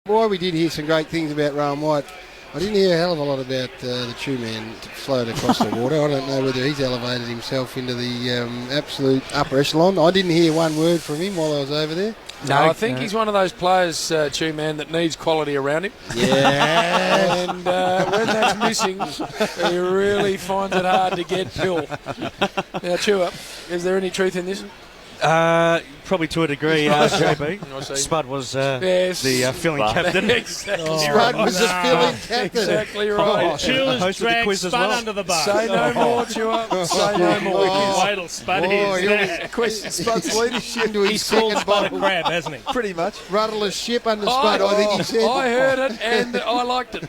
Boy, we did hear some great things about Rowan White. I didn't hear a hell of a lot about the Chu man floating across the water. I don't know whether he's elevated himself into the absolute upper echelon. I didn't hear one word from him while I was over there. No, I think he's one of those players, Chu man, that needs quality around him. Yeah. And when that's missing, he really finds it hard to get Bill. Now, Chua, is there any truth in this? Probably to a degree, JB. Spud was the filling captain. Exactly Spud was the filling captain. Exactly right. Chua's dragged Spud under the bus. Say no more, Chua. Say no more. Wait till Spud is. Question Spud's leadership into his He's called second Spud a bottle. crab, hasn't he? Pretty much. Rudderless ship under Spud, I think he said. I heard it and I liked it.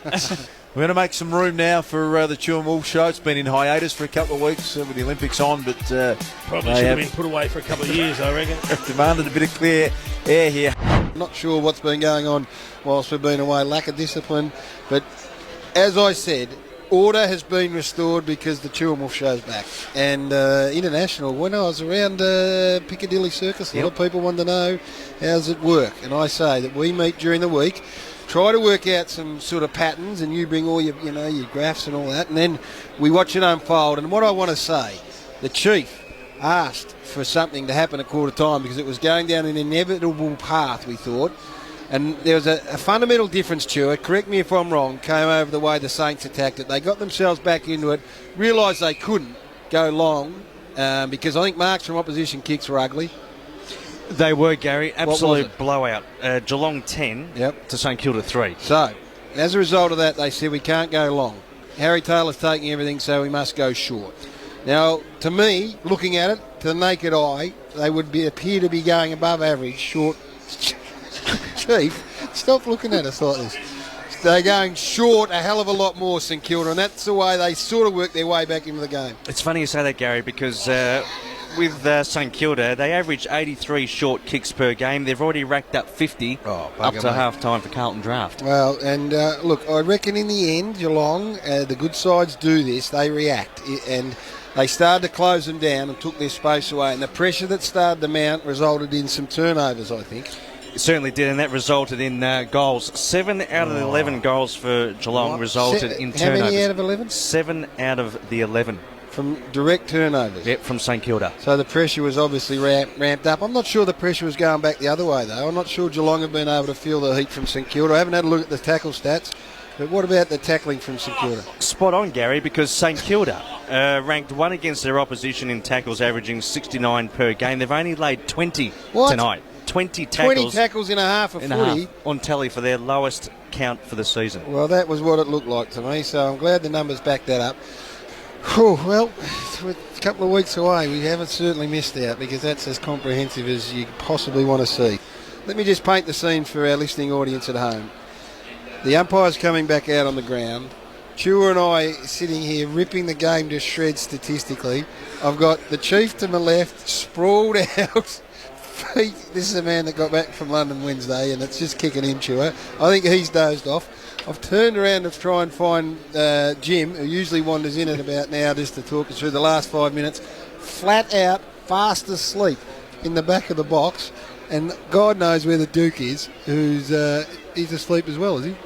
We're going to make some room now for the Chu Wolf Show. It's been in hiatus for a couple of weeks with the Olympics on, but Probably should have been put away for a couple of years, I reckon. demanded a bit of clear air here. Not sure what's been going on whilst we've been away. Lack of discipline. But as I said, order has been restored because the Chu Wolf Show's back. And international, when I was around Piccadilly Circus, a lot of people wanted to know, how's it work? And I say that we meet during the week, try to work out some sort of patterns, and you bring all your, your graphs and all that, and then we watch it unfold. And what I want to say, the chief asked for something to happen at quarter time because it was going down an inevitable path, we thought. And there was a fundamental difference to it, correct me if I'm wrong, came over the way the Saints attacked it. They got themselves back into it, realised they couldn't go long because I think marks from opposition kicks were ugly. They were, Gary. Absolute blowout. Geelong 10 to St Kilda 3. So, as a result of that, they said we can't go long. Harry Taylor's taking everything, so we must go short. Now, to me, looking at it, to the naked eye, they would appear to be going above average short. Chief, stop looking at us like this. They're going short a hell of a lot more, St Kilda, and that's the way they sort of work their way back into the game. It's funny you say that, Gary, because with St Kilda, they average 83 short kicks per game. They've already racked up 50 up to half-time for Carlton Draft. Well, and look, I reckon in the end, Geelong, the good sides do this. They react, and they started to close them down and took their space away, and the pressure that started to mount resulted in some turnovers, I think. It certainly did, and that resulted in goals. 7 out of the 11 goals for Geelong resulted in turnovers. How many out of 11? 7 out of the 11. From direct turnovers? Yep, from St Kilda. So the pressure was obviously ramped up. I'm not sure the pressure was going back the other way, though. I'm not sure Geelong have been able to feel the heat from St Kilda. I haven't had a look at the tackle stats, but what about the tackling from St Kilda? Spot on, Gary, because St Kilda ranked 1 against their opposition in tackles, averaging 69 per game. They've only laid 20 tonight. 20 tackles. 20 tackles in a half of footy. On tally for their lowest count for the season. Well, that was what it looked like to me, so I'm glad the numbers back that up. Whew, well, we're a couple of weeks away. We haven't certainly missed out because that's as comprehensive as you possibly want to see. Let me just paint the scene for our listening audience at home. The umpire's coming back out on the ground. Chua and I sitting here ripping the game to shreds statistically. I've got the chief to my left, sprawled out. This is a man that got back from London Wednesday, and it's just kicking him, Chua. I think he's dozed off. I've turned around to try and find Jim, who usually wanders in at about now just to talk us through the last 5 minutes, flat out, fast asleep in the back of the box, and God knows where the Duke is, who's he's asleep as well, is he?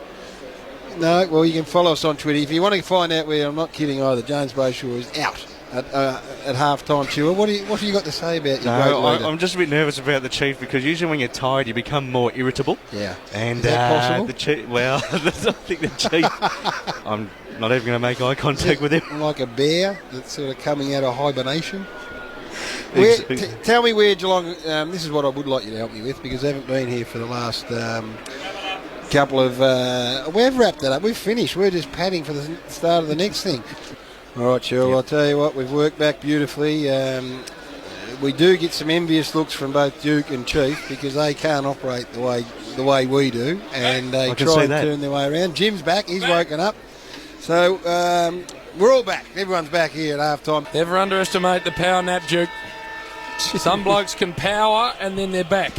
No, well, you can follow us on Twitter. If you want to find out where, I'm not kidding either, James Boshaw is out at half-time, Chua. What have you got to say about your great leader? I'm just a bit nervous about the Chief because usually when you're tired you become more irritable. Yeah. And is that possible? The Chief, well, I think the Chief, I'm not even going to make eye contact with him. Like a bear that's sort of coming out of hibernation. Tell me where Geelong, this is what I would like you to help me with because I haven't been here for the last couple of, we've wrapped it up, we've finished, we're just padding for the start of the next thing. All right, Cheryl, I'll tell you what, we've worked back beautifully. We do get some envious looks from both Duke and Chief because they can't operate the way we do, and they try and turn their way around. Jim's back, he's woken up. So we're all back. Everyone's back here at half-time. Never underestimate the power nap, Duke. Some blokes can power and then they're back.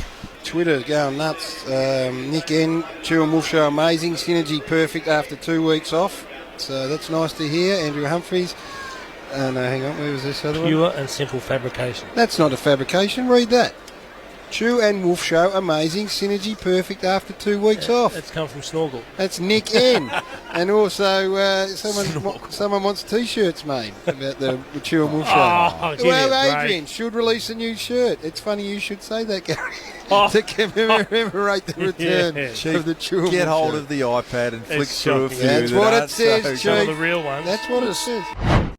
Twitter's going nuts. Nick N, Chu Wolf Show, amazing. Synergy perfect after 2 weeks off. So that's nice to hear. Andrew Humphreys. No, hang on. Where was this other one? Pure and simple fabrication. That's not a fabrication. Read that. Chu and Wolf Show, amazing. Synergy perfect after 2 weeks off. It's come from Snorkel. That's Nick N. And also, someone wants T-shirts made about the Chu and Wolf Show. Oh, well, Adrian should release a new shirt. It's funny you should say that, Gary. Oh. To commemorate the return of the Chu and Wolf Get hold Show. of the iPad and flick It's through a shocking. few. That's that what aren't it says, so Chief. Some of the real ones. That's what it says.